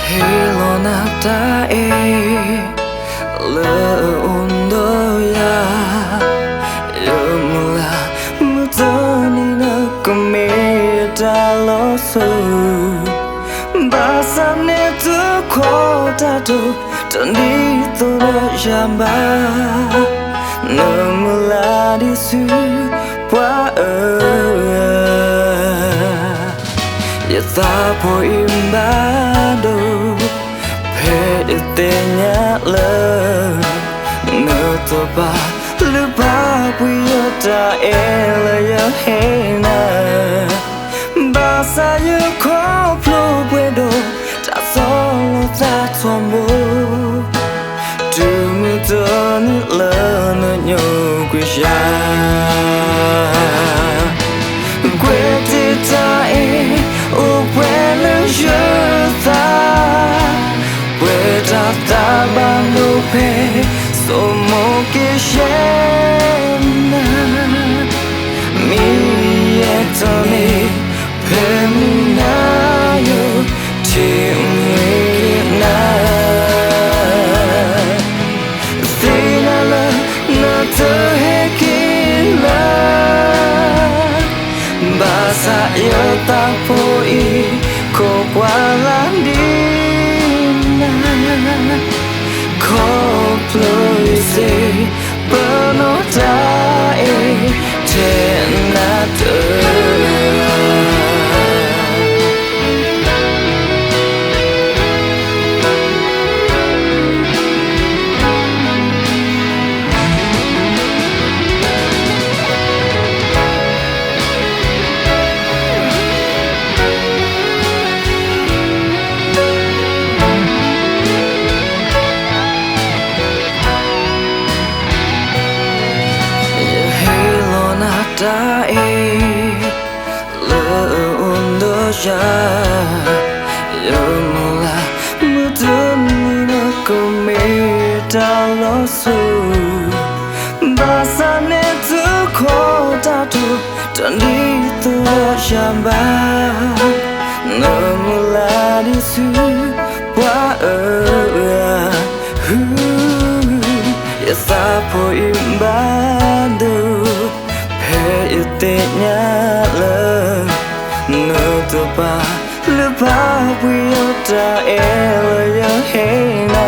Hilona tae le undoya yumla mutani na kumita loso basane tu kota tu tani tu jamba namula disu wa yata po imbado itenya le nutupa lupa puyota ela ya hena basa ya koplo puedo ta solo ta tombo tumutoni le no nyokwisha kwetita uwele jota Tabando pe somo kishena mi etone pe minayo timwina sinala na tehekila basa yotapoi kokwalandi Koploise penotae tenate tae le undoya yumla mutuni kumita losu basane tu kota tu tani tu jamba namula disu wa yasapo imbado itenya le nutupa lupa puyota ela ya hena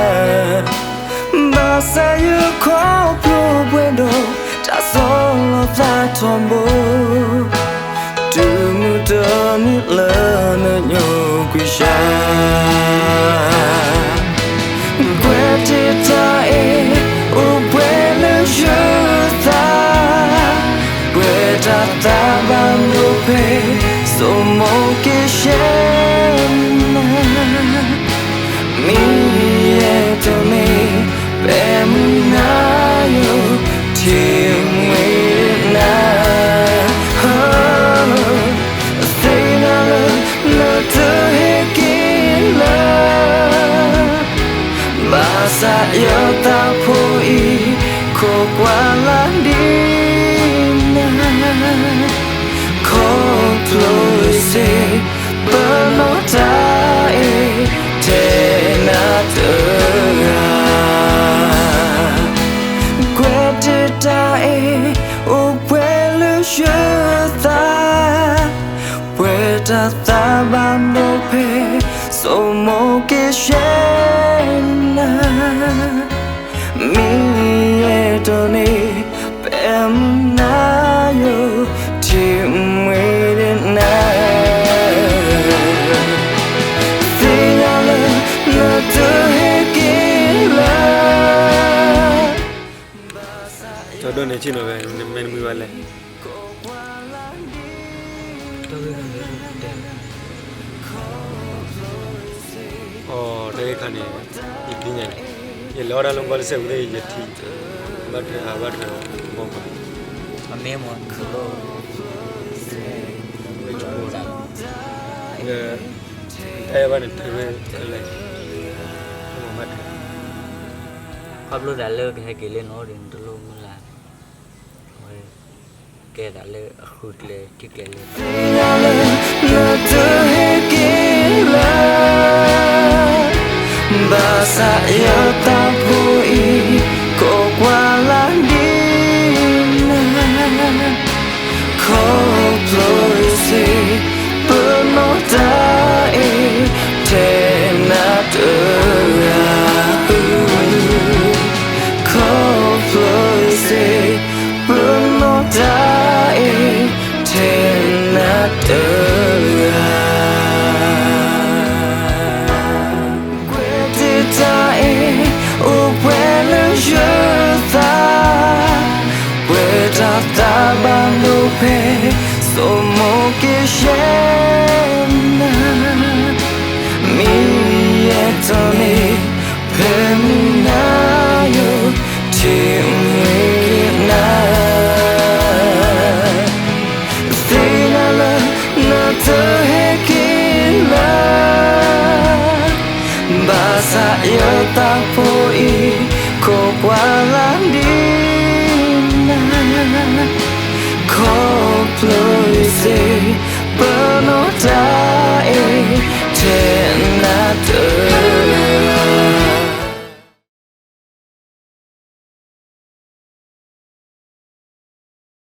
basa ya koplo puedo ta solo ta tombo tumutoni le no nyokwisha kwetita uwele jota Tabando pe somo kishena mi etone pe minayo timwina sinala na tehekila basa yotapoi kokwalandi Koploise penotae tenate Kwetitae uwele jota Pueta tabando pe somo kishena mi etone peminayo timwina sinala na tehekila Todo ne chino ve men muy vale. Oh, deh kan ni, ibunya ni. Ye lora lomba se udah ye thi, but bomba. Ame mon kulo Taiwan ituเลยมัด Pablo đã lơ cái cái lên nó đến từ lâu mới làm rồi cái đã lơ hụt lệ kích lệ lên sa yo ta pui ko qua la đi ko ploi se bơ no ta e te na tu ko ploi se bơ no ta e te na tu ta ban do pe so mo ke shena mi etone pe na yo ti na sina la na to he ki la ba sa yo ta po I ko kwa la di ko ploi se